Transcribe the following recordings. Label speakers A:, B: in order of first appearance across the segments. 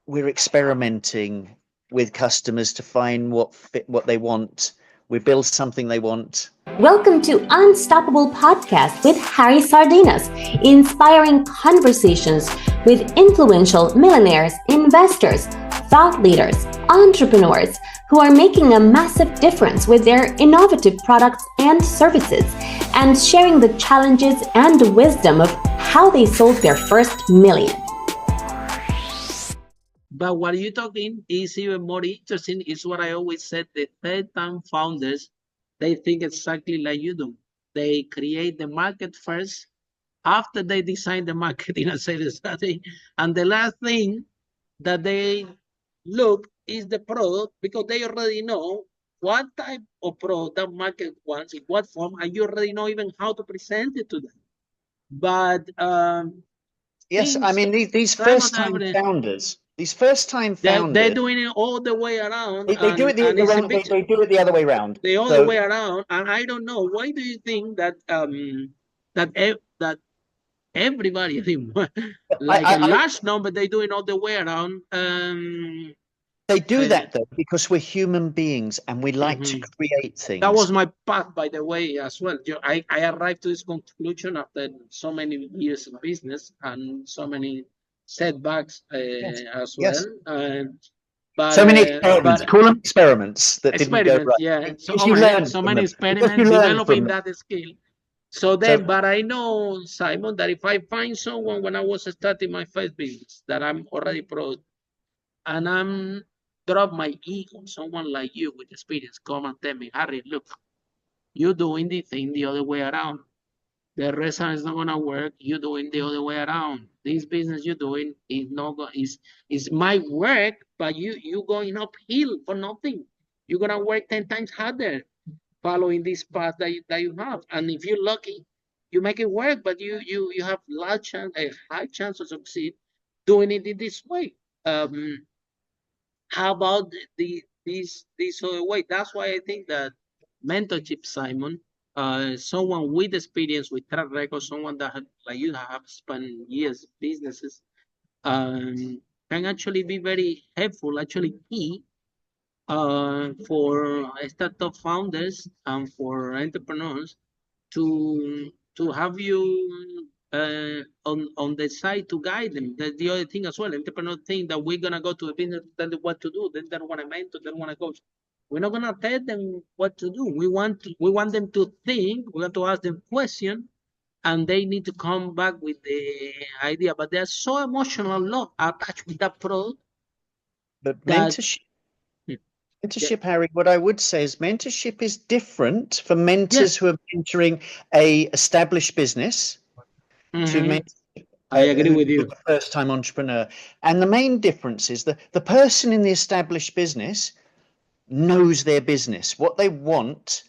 A: we're experimenting with customers to find what they want. We build something they want.
B: Welcome to Unstoppable Podcast with Harry Sardinas, inspiring conversations with influential millionaires, investors, thought leaders, entrepreneurs who are making a massive difference with their innovative products and services, and sharing the challenges and wisdom of how they sold their first million.
C: But what you're talking is even more interesting, is what I always said, the third-time founders, they think exactly like you do. They create the market first, after they design the marketing and sales strategy. And the last thing that they look is the product, because they already know what type of product that market wants, in what form, and you already know even how to present it to them. But
A: Yes, I mean these first-time founders.
C: They're doing it all the way around.
A: They do it
C: and it's a
A: they
C: big,
A: do it the other way around.
C: the other way around. And I don't know, why do you think that that everybody, like a large number, they do it all the way around?
A: They do that though because we're human beings and we like to create things.
C: That was my path, by the way, as well. I arrived to this conclusion after so many years of business and so many setbacks as well. But,
A: so many experiments. Call them experiments that didn't go right.
C: Yeah. So many experiments developing that skill. So then, but I know, Simon, that if I find someone when I was starting my first business that I'm already pro, and I'm drop my ego, someone like you with experience come and tell me, Harry, look, you're doing the thing the other way around. The restaurant is not gonna work. You're doing the other way around. This business you're doing is not is my work, but you going uphill for nothing. You're gonna work 10 times harder following this path that you have. And if you're lucky, you make it work, but you have a high chance to succeed doing it in this way. How about this other way? That's why I think that mentorship, Simon, someone with experience, with track record, someone that like you have spent years businesses, can actually be very helpful, actually key for startup founders and for entrepreneurs to have you on the side to guide them. That's the other thing as well. Entrepreneurs think that we're gonna go to a business to tell them what to do. They don't want to mentor. They don't want to coach. We're not gonna tell them what to do. We want them to think. We want to ask them questions, and they need to come back with the idea. But they're so emotional attached with that product.
A: But mentorship, Harry, what I would say is mentorship is different for mentors who are mentoring a established business to mentor
C: I agree with you.
A: A first-time entrepreneur. And the main difference is that the person in the established business knows their business. What they want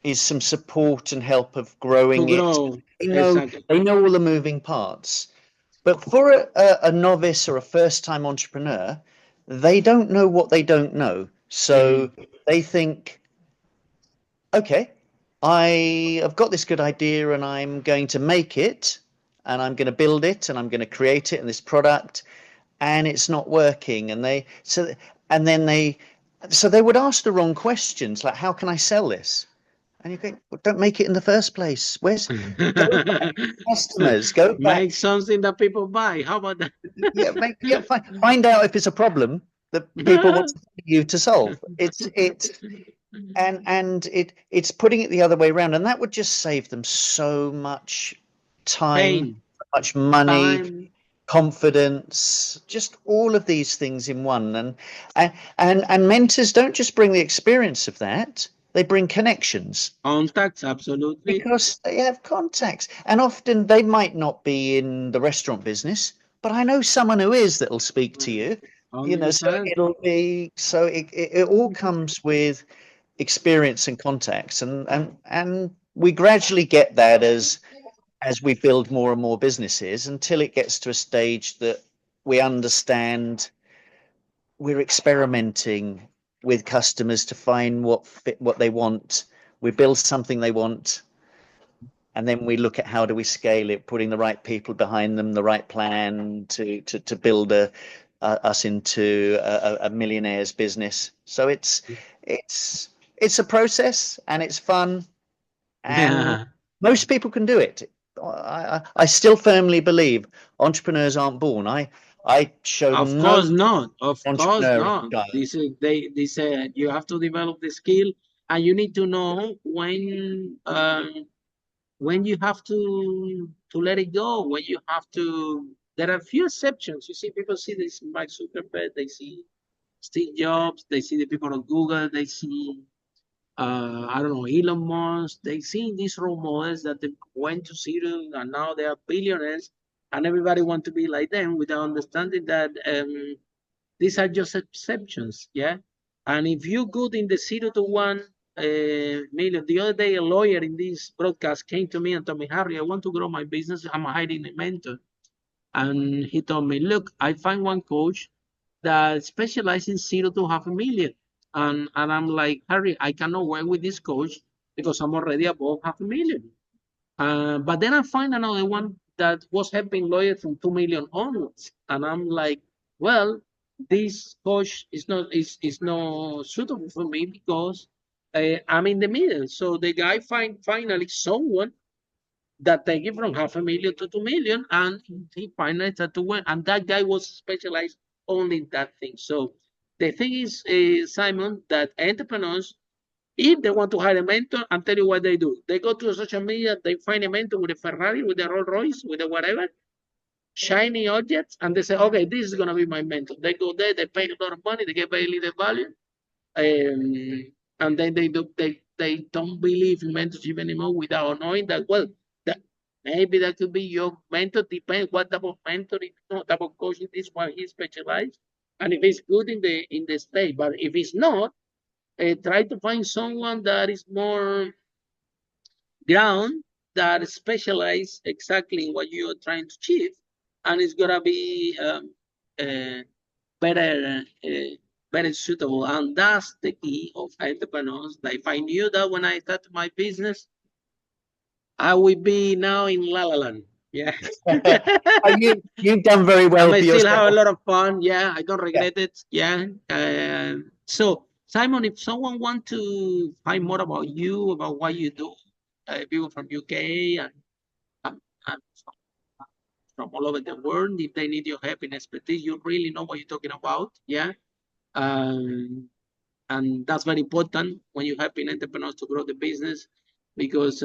A: is some support and help of growing it. They know all the moving parts. But for a novice or a first-time entrepreneur, they don't know what they don't know. So they think, okay, I have got this good idea and I'm going to make it and I'm going to build it and I'm going to create it in this product, and it's not working. And they would ask the wrong questions, like, how can I sell this? And you think, well, don't make it in the first place. Where's customers? Go back.
C: Make something that people buy. How about that?
A: Find out if it's a problem that people want you to solve. It's putting it the other way around, and that would just save them so much time, so much money, confidence, just all of these things in one. And mentors don't just bring the experience of that. They bring connections.
C: Contacts, absolutely.
A: Because they have contacts. And often they might not be in the restaurant business, but I know someone who is that'll speak to you. You know, so it all comes with experience and contacts. And we gradually get that as we build more and more businesses, until it gets to a stage that we understand we're experimenting with customers to find what they want. We build something they want, and then we look at how do we scale it, putting the right people behind them, the right plan to build a us into a millionaire's business. So it's a process, and it's fun, and most people can do it. I still firmly believe entrepreneurs aren't born. I show them
C: Of course not. Of course
A: entrepreneurial
C: not. They say you have to develop the skill, and you need to know when you have to let it go, when you have to. There are a few exceptions. You see, people see this Mark Zuckerberg, they see Steve Jobs, they see the people on Google, they see I don't know, Elon Musk. They see these role models that they went to zero and now they are billionaires, and everybody want to be like them without understanding that these are just exceptions, yeah. And if you good in the 0 to 1 million, the other day a lawyer in this broadcast came to me and told me, Harry, I want to grow my business. I'm hiring a mentor, and he told me, look, I find one coach that specializes in 0 to $500,000. And I'm like, Harry, I cannot work with this coach because I'm already above $500,000. But then I find another one that was helping lawyers from 2 million onwards. And I'm like, well, this coach is not suitable for me because I'm in the middle. So the guy finally someone that take it from $500,000 to 2 million, and he finally started to work. And that guy was specialized only in that thing. So the thing is, Simon, that entrepreneurs, if they want to hire a mentor, I'll tell you what they do. They go to social media, they find a mentor with a Ferrari, with a Rolls Royce, with a whatever, shiny objects, and they say, okay, this is going to be my mentor. They go there, they pay a lot of money, they get very little value, and then they don't believe in mentorship anymore without knowing that, well, that maybe that could be your mentor. Depends what type of mentor, what type of coach it is, what he specializes, and if he's good in the state. But if he's not, try to find someone that is more ground, that specialize exactly in what you're trying to achieve, and it's gonna be better suitable. And that's the key of entrepreneurs. Like, if I knew that when I started my business, I would be now in La La Land. Yeah.
A: You've done very well.
C: I still have a lot of fun. Yeah, I don't regret it. Yeah. So, Simon, if someone want to find more about you, about what you do, people from UK and from all over the world, if they need your help and expertise, you really know what you're talking about. Yeah. And that's very important when you're helping entrepreneurs to grow the business, because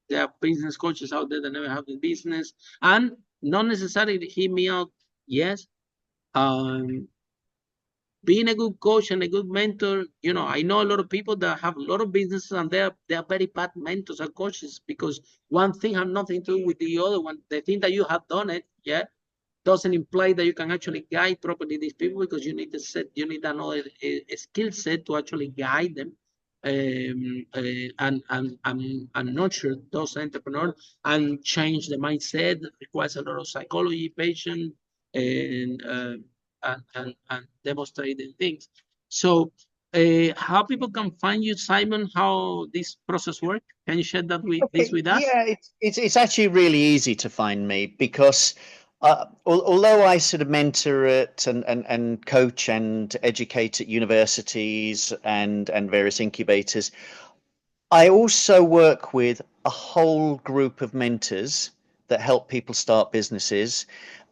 C: there are business coaches out there that never have the business, and not necessarily hear me out. Yes. Being a good coach and a good mentor, I know a lot of people that have a lot of businesses and they are very bad mentors and coaches, because one thing has nothing to do with the other one. The thing that you have done it, yeah, doesn't imply that you can actually guide properly these people, because you need another skill set to actually guide them. And nurture those entrepreneurs and change the mindset. It requires a lot of psychology, patience, and demonstrating things. So how people can find you, Simon, how this process works? Can you share that with us?
A: Yeah, it's actually really easy to find me, because although I sort of mentor at and coach and educate at universities and various incubators, I also work with a whole group of mentors that help people start businesses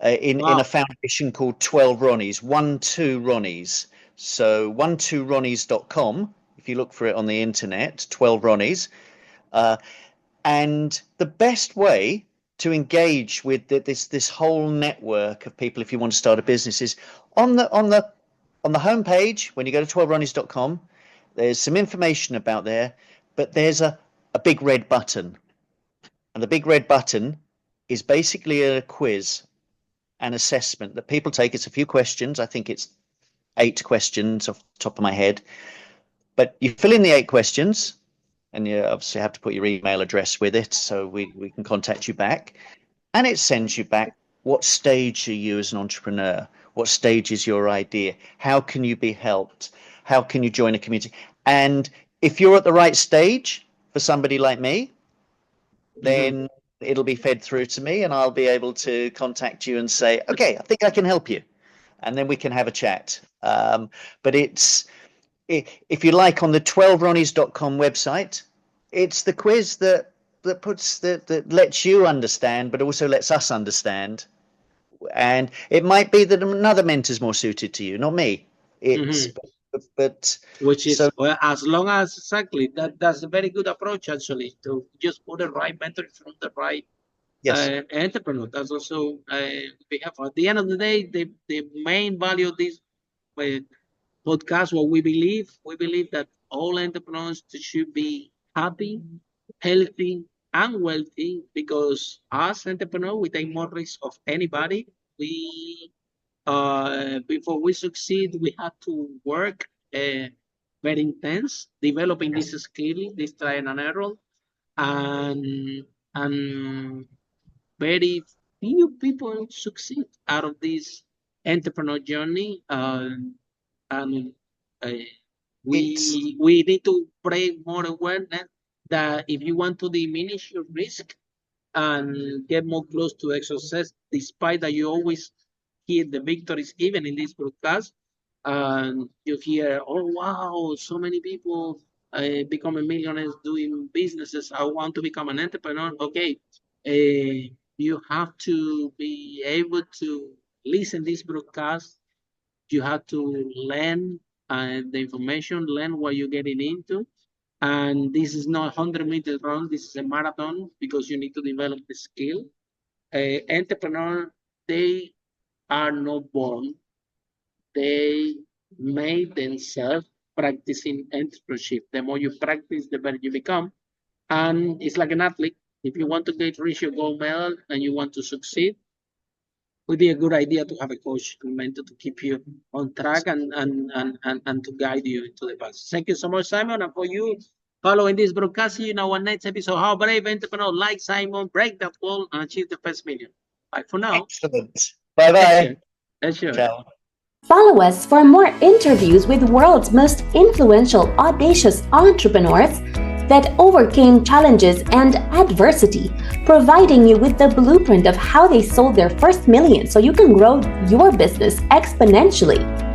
A: in a foundation called 12 Ronnies, 12 Ronnies. So 12ronnies.com, if you look for it on the internet, 12 Ronnies. And the best way to engage with this whole network of people, if you want to start a business, is on the homepage. When you go to 12ronnies.com, there's some information about there, but there's a big red button, and the big red button is basically a quiz, an assessment that people take. It's a few questions. I think it's 8 questions off the top of my head, but you fill in the 8 questions, and you obviously have to put your email address with it, so we can contact you back. And it sends you back, what stage are you as an entrepreneur? What stage is your idea? How can you be helped? How can you join a community? And if you're at the right stage for somebody like me, then it'll be fed through to me, and I'll be able to contact you and say, okay, I think I can help you. and then we can have a chat. But if you like, on the 12ronnies.com website, it's the quiz that lets you understand, but also lets us understand. And it might be that another mentor's more suited to you, not me. But
C: which is, well, as long as exactly that's a very good approach, actually, to just put the right mentor from the right entrepreneur. That's also we have, at the end of the day, the main value of this podcast, what we believe that all entrepreneurs should be happy, healthy, and wealthy, because as entrepreneurs, we take more risk of anybody. We before we succeed, we have to work very intense, developing this skill, this trial and error, and very few people succeed out of this entrepreneur journey. And we need to bring more awareness that if you want to diminish your risk and get more close to success, despite that you always hear the victories, even in this broadcast, and you hear, oh wow, so many people becoming millionaires doing businesses. I want to become an entrepreneur. Okay, you have to be able to listen this broadcast. You have to learn the information, learn what you're getting into. And this is not 100 meters run, this is a marathon, because you need to develop the skill. Entrepreneurs, they are not born. They made themselves practicing entrepreneurship. The more you practice, the better you become. And it's like an athlete. If you want to reach your gold medal and you want to succeed, it would be a good idea to have a coach, a mentor, to keep you on track and to guide you into the path. Thank you so much, Simon, and for you following this broadcast. See you in our next episode. How brave entrepreneur like Simon break that wall and achieve the first million. Bye for now.
A: Excellent. Bye-bye.
C: Sure.
A: Ciao.
B: Follow us for more interviews with world's most influential, audacious entrepreneurs that overcame challenges and adversity, providing you with the blueprint of how they sold their first million so you can grow your business exponentially.